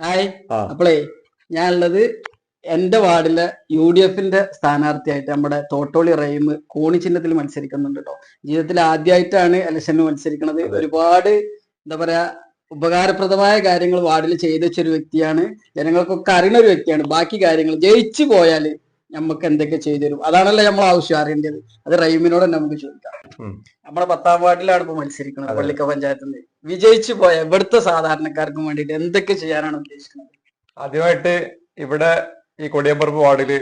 Hi. അപ്പളേ ഞാനുള്ളത് എന്റെ വാർഡിലെ UDFന്റെ സ്ഥാനാർത്ഥിയായിട്ട് നമ്മുടെ തോട്ടോളി റഹീം കോണി ചിഹ്നത്തിൽ മത്സരിക്കുന്നുണ്ട് കേട്ടോ. ജീവിതത്തിൽ ആദ്യമായിട്ടാണ് ഇലക്ഷന് മത്സരിക്കുന്നത്. ഒരുപാട് എന്താ പറയാ ഉപകാരപ്രദമായ കാര്യങ്ങൾ വാർഡിൽ ചെയ്തു വെച്ചൊരു വ്യക്തിയാണ്. ജനങ്ങൾക്കൊക്കെ അറിയുന്ന ഒരു വ്യക്തിയാണ്. ബാക്കി കാര്യങ്ങൾ ജയിച്ചു പോയാൽ നമുക്ക് എന്തൊക്കെ ചെയ്തു തരും, അതാണല്ലോ നമ്മൾ ആവശ്യം അറിയേണ്ടത്. അത് റഹീമിനോട് തന്നെ നമുക്ക് ചോദിക്കാം. നമ്മുടെ 10ാം വാർഡിലാണ് ഇപ്പൊ മത്സരിക്കുന്നത്, പള്ളിക്ക പഞ്ചായത്തിൽ നിന്ന്. വിജയിച്ചു പോയ ഇവിടുത്തെ സാധാരണക്കാർക്കും വേണ്ടിയിട്ട് എന്തൊക്കെ ചെയ്യാനാണ് ഉദ്ദേശിക്കുന്നത്? ആദ്യമായിട്ട് ഇവിടെ ഈ കൊടിയമ്പറമ്പ് വാർഡില്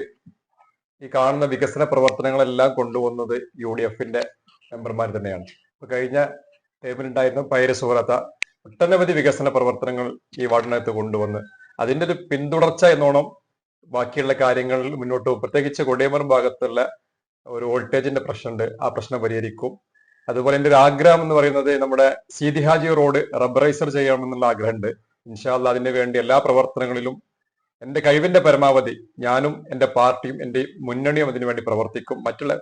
ഈ കാണുന്ന വികസന പ്രവർത്തനങ്ങളെല്ലാം കൊണ്ടുവന്നത് UDFന്റെ മെമ്പർമാർ തന്നെയാണ്. കഴിഞ്ഞ ടൈമിലുണ്ടായിരുന്ന പൈരസുഹൃത്ത ഒട്ടനവധി വികസന പ്രവർത്തനങ്ങൾ ഈ വാർഡിനകത്ത് കൊണ്ടുവന്ന് അതിന്റെ ഒരു പിന്തുടർച്ച എന്നോണം ബാക്കിയുള്ള കാര്യങ്ങൾ മുന്നോട്ട് പോകും. പ്രത്യേകിച്ച് കൊടിയമ്പറമ്പ് ഭാഗത്തുള്ള ഒരു വോൾട്ടേജിന്റെ പ്രശ്നമുണ്ട്, ആ പ്രശ്നം പരിഹരിക്കും. അതുപോലെ എന്റെ ഒരു ആഗ്രഹം എന്ന് പറയുന്നത് നമ്മുടെ സീതി ഹാജി റോഡ് റബ്ബറൈസർ ചെയ്യണമെന്നുള്ള ആഗ്രഹമുണ്ട്. ഇൻഷാ അല്ലാഹ് അതിന് വേണ്ടി എല്ലാ പ്രവർത്തനങ്ങളിലും എന്റെ കഴിവിന്റെ പരമാവധി ഞാനും എന്റെ പാർട്ടിയും എന്റെ മുന്നണിയും അതിനു വേണ്ടി പ്രവർത്തിക്കും. മറ്റുള്ള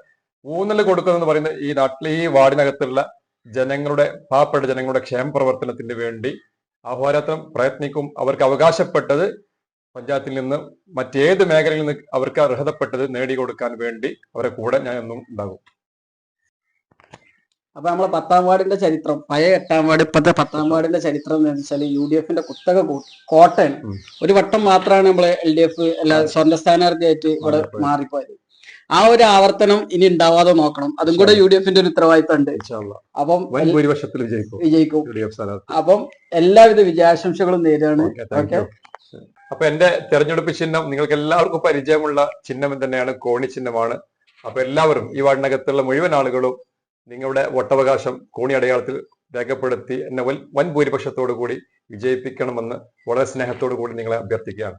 ഊന്നൽ കൊടുക്കുന്നതെന്ന് പറയുന്നത് ഈ നാട്ടിലെ ഈ വാർഡിനകത്തുള്ള ജനങ്ങളുടെ പാവപ്പെട്ട ജനങ്ങളുടെ ക്ഷേമ പ്രവർത്തനത്തിന് വേണ്ടി അഹോരാത്രം പ്രയത്നിക്കും. അവർക്ക് അവകാശപ്പെട്ടത് പഞ്ചായത്തിൽ നിന്ന് മറ്റേത് മേഖലയിൽ നിന്ന് അവർക്ക് അർഹതപ്പെട്ടത് നേടിക്കൊടുക്കാൻ വേണ്ടി അവരെ കൂടെ ഞാൻ എന്നും ഉണ്ടാകും. അപ്പൊ നമ്മളെ 10ാം വാർഡിന്റെ ചരിത്രം, പഴയ 8ാം വാർഡ് ഇപ്പത്തെ 10ാം വാർഡിന്റെ ചരിത്രം എന്ന് വെച്ചാൽ UDFന്റെ കുത്തക കോട്ടയാണ്. ഒരു വട്ടം മാത്രമാണ് നമ്മളെ LDF എല്ലാ സ്വന്തം സ്ഥാനാർത്ഥിയായിട്ട് ഇവിടെ മാറിപ്പോയത്. ആ ഒരു ആവർത്തനം ഇനി ഉണ്ടാവാതെ നോക്കണം. അതും കൂടെ UDFന്റെ ഒരു ഉത്തരവാദിത്തം ഉണ്ട്. അപ്പം വിജയിക്കും. അപ്പം എല്ലാവിധ വിജയാശംസകളും നേരാണ്. ഓക്കെ. അപ്പൊ എന്റെ തെരഞ്ഞെടുപ്പ് ചിഹ്നം നിങ്ങൾക്ക് എല്ലാവർക്കും പരിചയമുള്ള ചിഹ്നം തന്നെയാണ്, കോണി ചിഹ്നമാണ്. അപ്പൊ എല്ലാവരും ഈ വാർഡിനകത്തുള്ള മുഴുവൻ ആളുകളും നിങ്ങളുടെ വോട്ടവകാശം കോണി അടയാളത്തിൽ രേഖപ്പെടുത്തി എന്നെ വൻ ഭൂരിപക്ഷത്തോടു കൂടി വിജയിപ്പിക്കണമെന്ന് വളരെ സ്നേഹത്തോടു കൂടി നിങ്ങളെ അഭ്യർത്ഥിക്കുകയാണ്.